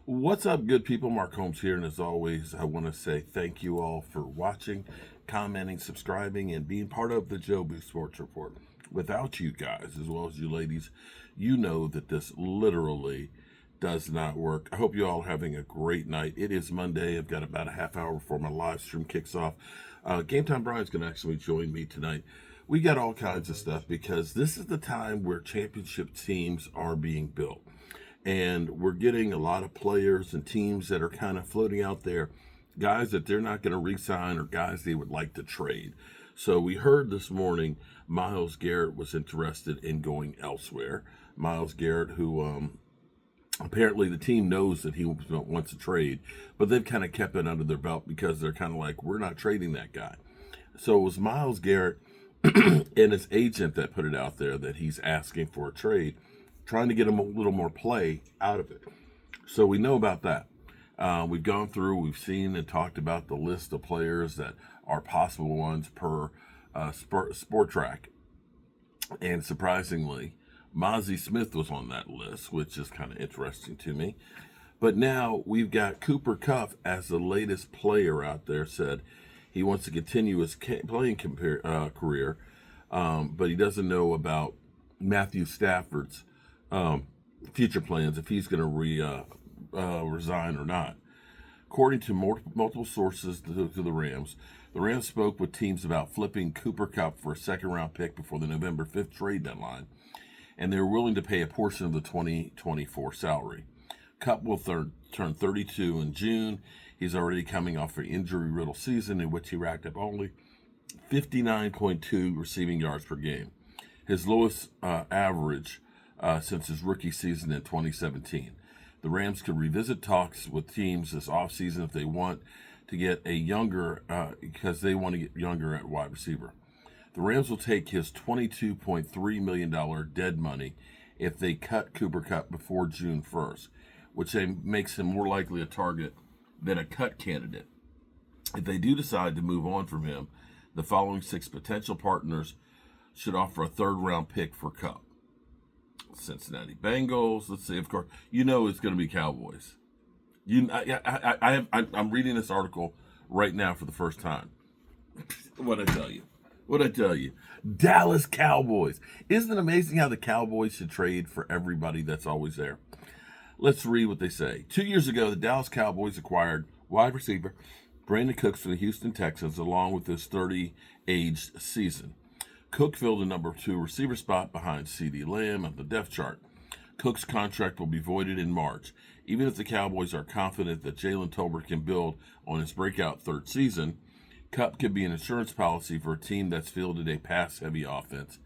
What's up, good people? Mark Holmes here, and as always, I want to say thank you all for watching, commenting, subscribing, and being part of the Joe Boo Sports Report. Without you guys, as well as you ladies, you know that this literally does not work. I hope you all are having a great night. It is Monday. I've got about a half hour before my live stream kicks off. Game Time Brian's going to actually join me tonight. We got all kinds of stuff because this is the time where championship teams are being built. And we're getting a lot of players and teams that are kind of floating out there, guys that they're not going to re-sign or guys they would like to trade. So we heard this morning Myles Garrett was interested in going elsewhere. Myles Garrett, who apparently the team knows that he wants to trade, but they've kind of kept it under their belt because they're kind of like, we're not trading that guy. So it was Myles Garrett and his agent that put it out there that he's asking for a trade, trying to get him a little more play out of it. So we know about that. We've gone through, we've seen and talked about the list of players that are possible ones per sport track. And surprisingly, Mozzie Smith was on that list, which is kind of interesting to me. But now we've got Cooper Kupp as the latest player out there said he wants to continue his playing career, but he doesn't know about Matthew Stafford's future plans, if he's going to resign or not. According to multiple sources to the Rams spoke with teams about flipping Cooper Kupp for a second-round pick before the November 5th trade deadline, and they were willing to pay a portion of the 2024 salary. Kupp will turn 32 in June. He's already coming off an injury-riddled season in which he racked up only 59.2 receiving yards per game, his lowest average since his rookie season in 2017. The Rams could revisit talks with teams this offseason if they want to get a younger, because they want to get younger at wide receiver. The Rams will take his $22.3 million dead money if they cut Cooper Kupp before June 1st, which makes him more likely a target than a cut candidate. If they do decide to move on from him, the following 6 potential partners should offer a third-round pick for Kupp. Cincinnati Bengals. Let's see. Of course, you know it's going to be Cowboys. I'm reading this article right now for the first time. What'd I tell you? What'd I tell you? Dallas Cowboys. Isn't it amazing how the Cowboys should trade for everybody that's always there? Let's read what they say. 2 years ago, the Dallas Cowboys acquired wide receiver Brandon Cooks from the Houston Texans, along with his 30-aged season. Cook filled the number 2 receiver spot behind CeeDee Lamb on the depth chart. Cook's contract will be voided in March. Even if the Cowboys are confident that Jalen Tolbert can build on his breakout third season, Kupp could be an insurance policy for a team that's fielded a pass-heavy offense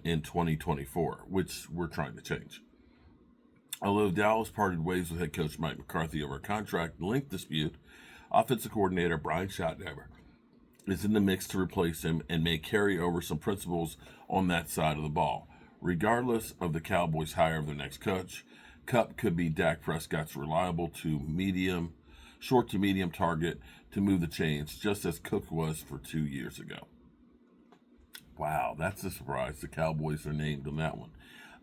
in 2024, which we're trying to change. Although Dallas parted ways with head coach Mike McCarthy over a contract length dispute, offensive coordinator Brian Schottenheimer is in the mix to replace him and may carry over some principles on that side of the ball. Regardless of the Cowboys' hire of their next coach, Kupp could be Dak Prescott's reliable short to medium target to move the chains, just as Cook was for 2 years ago. Wow, that's a surprise. The Cowboys are named on that one.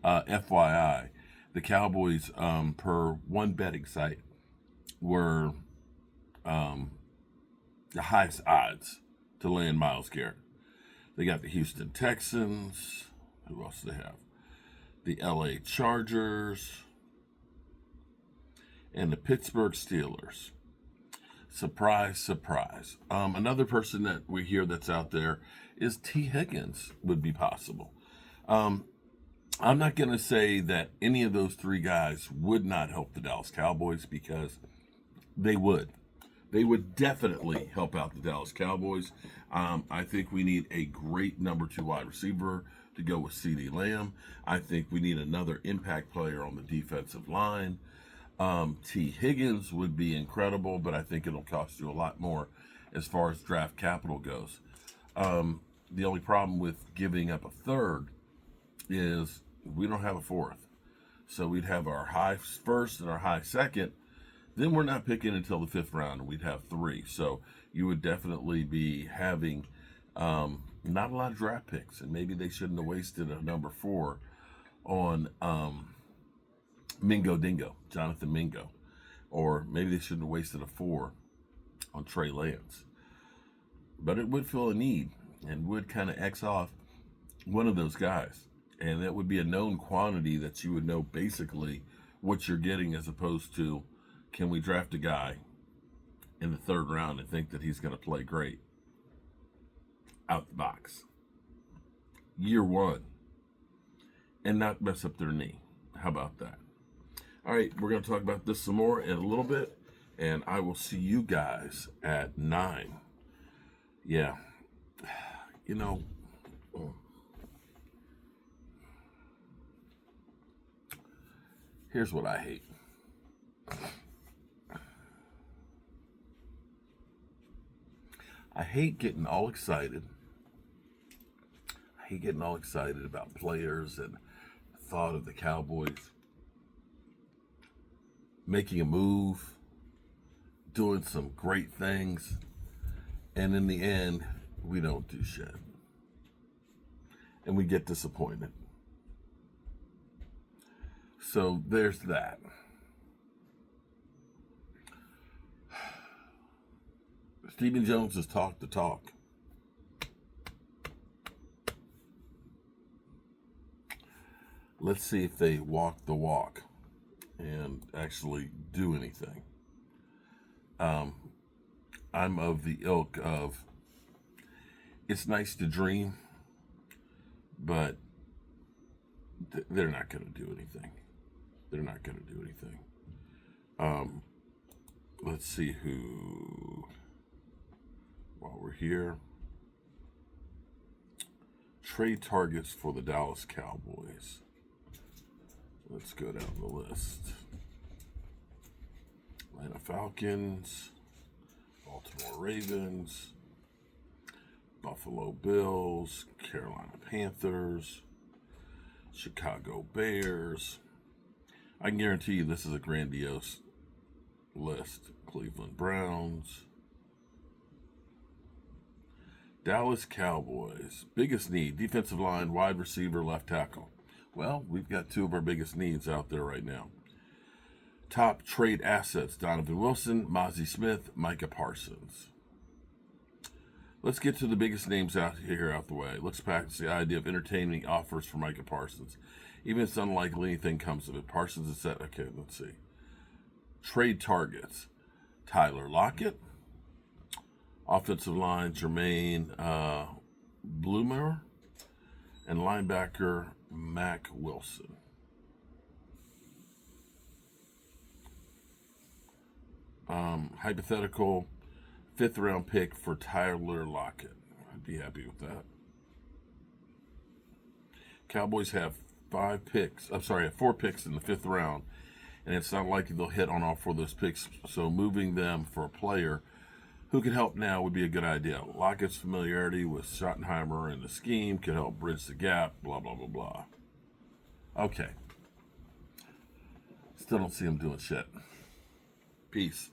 FYI, the Cowboys, per one betting site, were the highest odds to land Myles Garrett. They got the Houston Texans. Who else do they have? The LA Chargers and the Pittsburgh Steelers. Surprise, surprise. Another person that we hear that's out there is T. Higgins would be possible. I'm not going to say that any of those 3 guys would not help the Dallas Cowboys, because they would. They would definitely help out the Dallas Cowboys. I think we need a great number 2 wide receiver to go with CeeDee Lamb. I think we need another impact player on the defensive line. T. Higgins would be incredible, but I think it'll cost you a lot more as far as draft capital goes. The only problem with giving up a third is we don't have a 4th. So we'd have our high first and our high second. Then we're not picking until the 5th round, and we'd have 3. So you would definitely be having not a lot of draft picks, and maybe they shouldn't have wasted a number 4 on Mingo Dingo, Jonathan Mingo. Or maybe they shouldn't have wasted a 4 on Trey Lance. But it would fill a need and would kind of X off one of those guys. And that would be a known quantity that you would know basically what you're getting, as opposed to, can we draft a guy in the 3rd round and think that he's going to play great out the box year 1 and not mess up their knee? How about that? All right, we're going to talk about this some more in a little bit, and I will see you guys at 9. Yeah, you know, here's what I hate. I hate getting all excited. I hate getting all excited about players and the thought of the Cowboys making a move, doing some great things, and in the end, we don't do shit. And we get disappointed. So there's that. Stephen Jones has talked the talk. Let's see if they walk the walk and actually do anything. I'm of the ilk of, it's nice to dream, but they're not going to do anything. They're not going to do anything. Let's see who, while we're here, trade targets for the Dallas Cowboys. Let's go down the list. Atlanta Falcons, Baltimore Ravens, Buffalo Bills, Carolina Panthers, Chicago Bears. I can guarantee you this is a grandiose list. Cleveland Browns, Dallas Cowboys. Biggest need, defensive line, wide receiver, left tackle. Well, we've got 2 of our biggest needs out there right now. Top trade assets, Donovan Wilson, Mozzie Smith, Micah Parsons. Let's get to the biggest names out the way. Let's practice the idea of entertaining offers for Micah Parsons. Even if it's unlikely anything comes of it. Parsons is set. Okay, let's see. Trade targets, Tyler Lockett. Offensive line, Jermaine Bloomer. And linebacker, Mac Wilson. Hypothetical 5th round pick for Tyler Lockett. I'd be happy with that. Cowboys have 4 picks in the 5th round, and it's not likely they'll hit on all 4 of those picks. So moving them for a player who can help now would be a good idea. Lockett's familiarity with Schottenheimer and the scheme could help bridge the gap, blah, blah, blah, blah. Okay. Still don't see him doing shit. Peace.